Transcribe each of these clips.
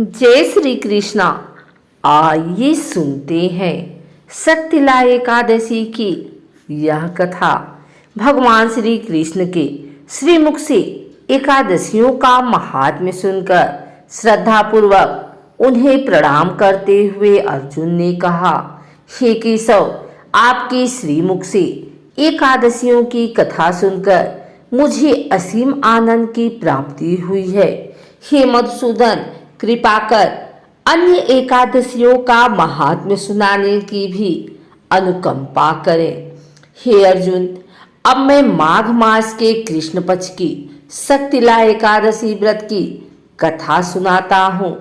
जय श्री कृष्णा। आइए सुनते हैं सत्यला एकादशी की यह कथा। भगवान श्री कृष्ण के श्रीमुख से एकादशियों का महात्म्य सुनकर श्रद्धापूर्वक उन्हें प्रणाम करते हुए अर्जुन ने कहा, हे केशव, आपके श्रीमुख से एकादशियों की कथा सुनकर मुझे असीम आनंद की प्राप्ति हुई है। हे मधुसूदन, कृपा कर अन्य एकादशियों का महात्म्य सुनाने की भी अनुकंपा करें। हे अर्जुन, अब मैं माघ मास के कृष्ण पक्ष की सत्यला एकादशी व्रत की कथा सुनाता हूँ।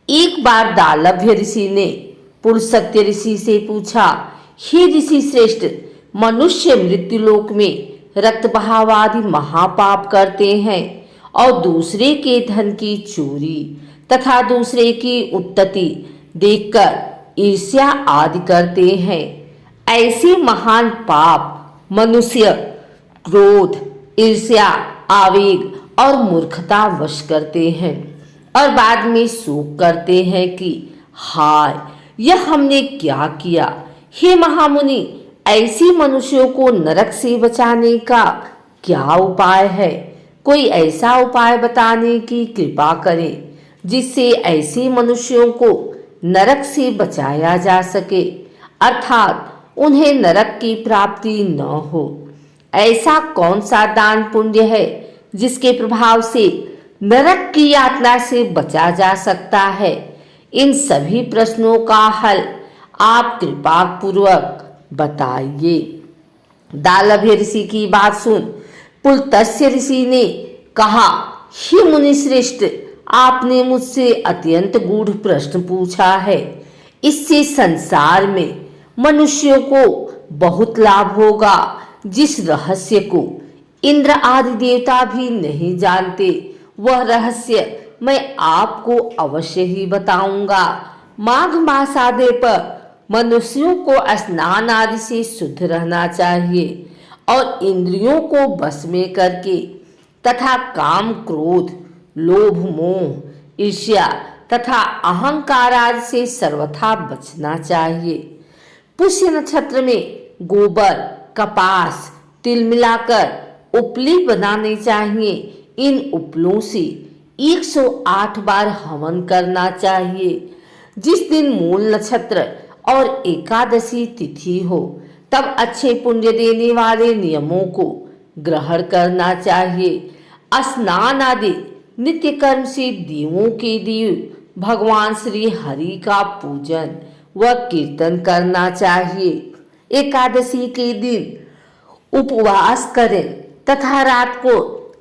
एक बार दालभ्य ऋषि ने पुरुषत्य ऋषि से पूछा, हे ऋषि श्रेष्ठ, मनुष्य मृत्युलोक में रक्त बहाव आदि महापाप करते हैं और दूसरे के धन की चोरी तथा दूसरे की उत्पत्ति देखकर ईर्ष्या आदि करते हैं। ऐसे महान पाप मनुष्य क्रोध, ईर्ष्या, आवेग और मूर्खता वश करते हैं और बाद में शोक करते हैं कि हाय, यह हमने क्या किया। हे महामुनि, ऐसे मनुष्यों को नरक से बचाने का क्या उपाय है? कोई ऐसा उपाय बताने की कृपा करें जिससे ऐसे मनुष्यों को नरक से बचाया जा सके, अर्थात उन्हें नरक की प्राप्ति न हो। ऐसा कौन सा दान पुण्य है जिसके प्रभाव से नरक की यातना से बचा जा सकता है? इन सभी प्रश्नों का हल आप कृपा पूर्वक बताइए। दालभ्य ऋषि की बात सुन पुलत्स्य ऋषि ने कहा, हे मुनि श्रेष्ठ, आपने मुझसे अत्यंत गूढ़ प्रश्न पूछा है। इससे संसार में मनुष्यों को बहुत लाभ होगा। जिस रहस्य को इंद्र आदि देवता भी नहीं जानते, वह रहस्य मैं आपको अवश्य ही बताऊंगा। माघ मास आदि पर मनुष्यों को स्नान आदि से शुद्ध रहना चाहिए और इंद्रियों को बस में करके तथा काम, क्रोध, लोभ, मोह, ईर्ष्या तथा अहंकार आदि से सर्वथा बचना चाहिए। पुष्य नक्षत्र में गोबर, कपास, तिल मिलाकर उपली बनानी चाहिए। इन उपलों से 108 बार हवन करना चाहिए। जिस दिन मूल नक्षत्र और एकादशी तिथि हो, तब अच्छे पुण्य देने वाले नियमों को ग्रहण करना चाहिए। स्नान आदि नित्य कर्म से दीवों के दीव भगवान श्री हरि का पूजन व कीर्तन करना चाहिए। एकादशी के दिन उपवास करें तथा रात को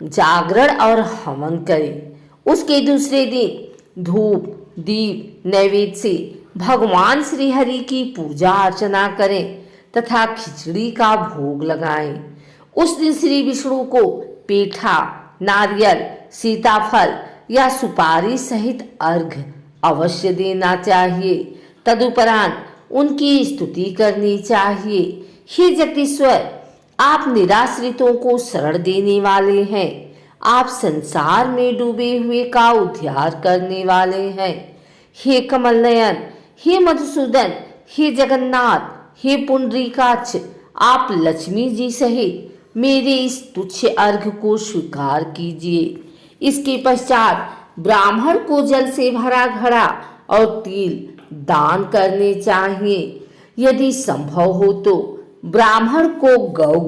जागरण और हवन करें। उसके दूसरे दिन धूप, दीप, नैवेद्य से भगवान श्री हरि की पूजा अर्चना करें तथा खिचड़ी का भोग लगाएं। उस दिन श्री विष्णु को पेठा, नारियल, सीताफल या सुपारी सहित अर्घ्य अवश्य देना चाहिए। तदुपरांत उनकी स्तुति करनी चाहिए। हे जगदीश्वर, आप निराश्रितों को शरण देने वाले हैं। आप संसार में डूबे हुए का उद्धार करने वाले हैं। हे कमल नयन, हे मधुसूदन, हे जगन्नाथ, हे पुंडरीकाक्ष, आप लक्ष्मी जी सहित मेरे इस तुच्छ अर्घ्य को स्वीकार कीजिए। इसके पश्चात ब्राह्मण को जल से भरा घड़ा और तिल दान करने चाहिए। यदि संभव हो तो ब्राह्मण को गौ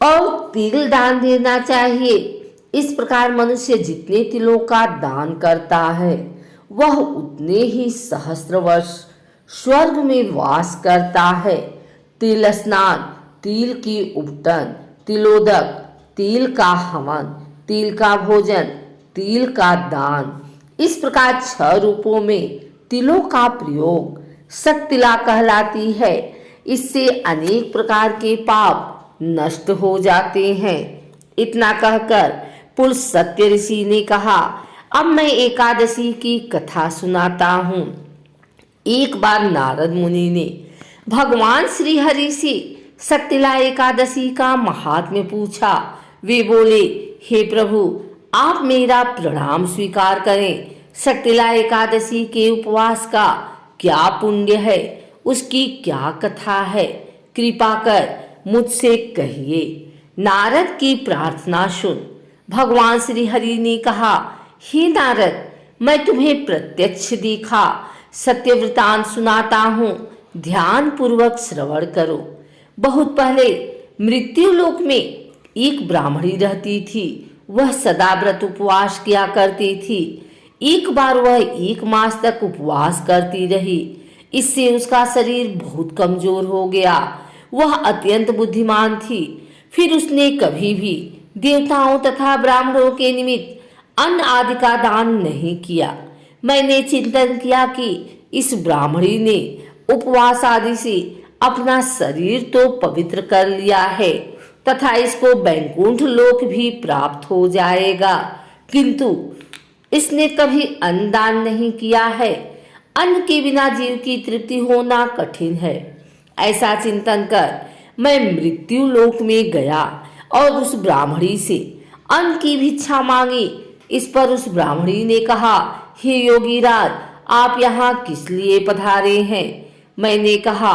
और तिल दान देना चाहिए। इस प्रकार मनुष्य जितने तिलों का दान करता है, वह उतने ही सहस्त्र वर्ष स्वर्ग में वास करता है। तिल स्नान, तिल की उपटन, तिलोदक, तिल का हवन, तिल का भोजन, तिल का दान, इस प्रकार 6 रूपों में तिलों का प्रयोग सत्यला कहलाती है। इससे अनेक प्रकार के पाप नष्ट हो जाते हैं। इतना कहकर पुलत्स्य ऋषि ने कहा, अब मैं एकादशी की कथा सुनाता हूँ। एक बार नारद मुनि ने भगवान श्री हरि से सत्यला एकादशी का महात्म्य पूछा। वे बोले, हे प्रभु, आप मेरा प्रणाम स्वीकार करें। शक्तिला एकादशी के उपवास का क्या पुण्य है, उसकी क्या कथा है, कृपा कर मुझसे कहिए। नारद की प्रार्थना सुन भगवान श्री हरि ने कहा, हे नारद, मैं तुम्हें प्रत्यक्ष देखा सत्य वृतांत सुनाता हूँ, ध्यान पूर्वक श्रवण करो। बहुत पहले मृत्यु लोक में एक ब्राह्मणी रहती थी। वह सदा व्रत उपवास किया करती थी। एक बार वह 1 मास तक उपवास करती रही। इससे उसका शरीर बहुत कमजोर हो गया। वह अत्यंत बुद्धिमान थी। फिर उसने कभी भी देवताओं तथा ब्राह्मणों के निमित्त अन्न आदि का दान नहीं किया। मैंने चिंतन किया कि इस ब्राह्मणी ने उपवास आदि से अपना शरीर तो पवित्र कर लिया है तथा इसको वैकुंठ लोक भी प्राप्त हो जाएगा, किंतु इसने कभी अन्न दान नहीं किया है। अन्न के बिना जीव की तृप्ति होना कठिन है। ऐसा चिंतन कर मैं मृत्यु लोक में गया और उस ब्राह्मणी से अन्न की भिक्षा मांगी। इस पर उस ब्राह्मणी ने कहा, हे योगीराज, आप यहाँ किस लिए पधारे हैं? मैंने कहा,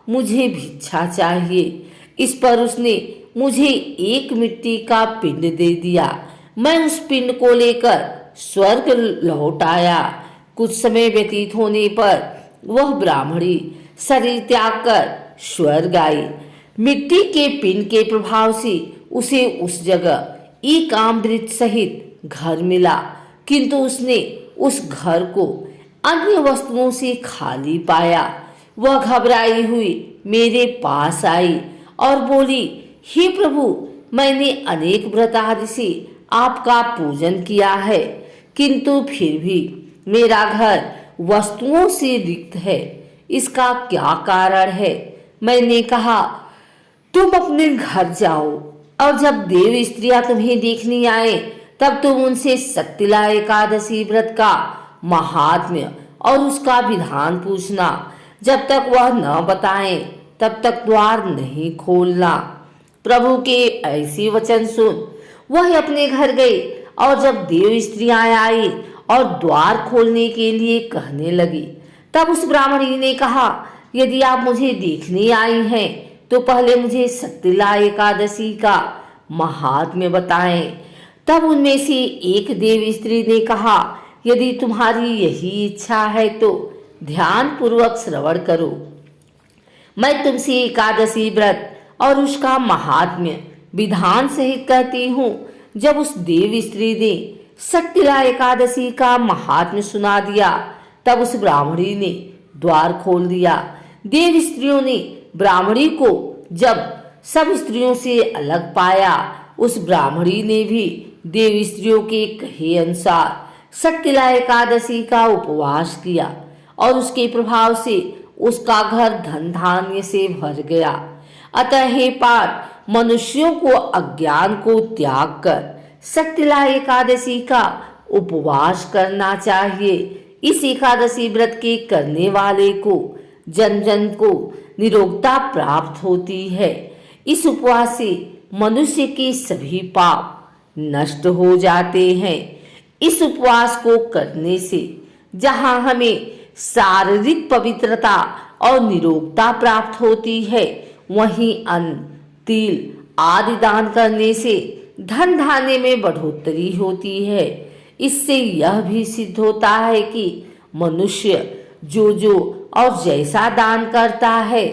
मुझे भिक्षा चाहिए। इस पर उसने मुझे एक मिट्टी का पिंड दे दिया। मैं उस पिंड को लेकर स्वर्ग लौट आया। कुछ समय व्यतीत होने पर वह ब्राह्मणी शरीर त्याग कर स्वर्ग आई। मिट्टी के पिंड के प्रभाव से उसे उस जगह एक अमृत सहित घर मिला, किंतु उसने उस घर को अन्य वस्तुओं से खाली पाया। वह घबराई हुई मेरे पास आई और बोली, हे प्रभु, मैंने अनेक व्रत आदि से आपका पूजन किया है, किंतु फिर भी मेरा घर वस्तुओं से रिक्त है। इसका क्या कारण है? मैंने कहा, तुम अपने घर जाओ और जब देव स्त्रियां तुम्हें देखने आए तब तुम उनसे शक्तिला एकादशी व्रत का महात्म्य और उसका विधान पूछना। जब तक वह न बताएं तब तक द्वार नहीं खोलना। प्रभु के ऐसे वचन सुन वह अपने घर गई और जब देव स्त्रियां आई और द्वार खोलने के लिए कहने लगी, तब उस ब्राह्मणी ने कहा, यदि आप मुझे देखने आई हैं तो पहले मुझे शक्तिला एकादशी का महात्म्य बताएं। तब उनमें से एक देव स्त्री ने कहा, यदि तुम्हारी यही इच्छा है तो ध्यान पूर्वक श्रवण करो। मैं तुमसे एकादशी व्रत और उसका महात्म्य विधान सहित कहती हूँ। जब उस देव स्त्री ने शक्तिला एकादशी का महात्म्य सुना दिया तब उस ब्राह्मणी ने द्वार खोल दिया। देव स्त्रियों ने ब्राह्मणी को जब सब स्त्रियों से अलग पाया, उस ब्राह्मणी ने भी देव स्त्रियों के कहे अनुसार शक्तिला एकादशी का उपवास किया और उसके प्रभाव से उसका घर धन धान्य से भर गया। अतः हे पार्थ, मनुष्यों को अज्ञान को त्याग कर शक्तिला एकादशी का उपवास करना चाहिए। इस एकादशी व्रत के करने वाले को जन जन को निरोगता प्राप्त होती है। इस उपवास से मनुष्य के सभी पाप नष्ट हो जाते हैं। इस उपवास को करने से जहाँ हमें शारीरिक पवित्रता और निरोगता प्राप्त होती है, वहीं अन्न, तिल आदि दान करने से धन धान्य में बढ़ोतरी होती है। इससे यह भी सिद्ध होता है कि मनुष्य जो और जैसा दान करता है,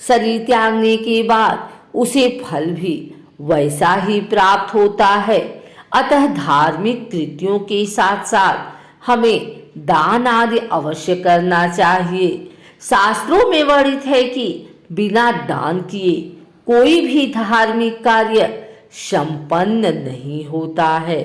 शरीर त्यागने के बाद उसे फल भी वैसा ही प्राप्त होता है। अतः धार्मिक कृत्यों के साथ साथ हमें दान आदि अवश्य करना चाहिए। शास्त्रों में वर्णित है कि बिना दान किए कोई भी धार्मिक कार्य संपन्न नहीं होता है।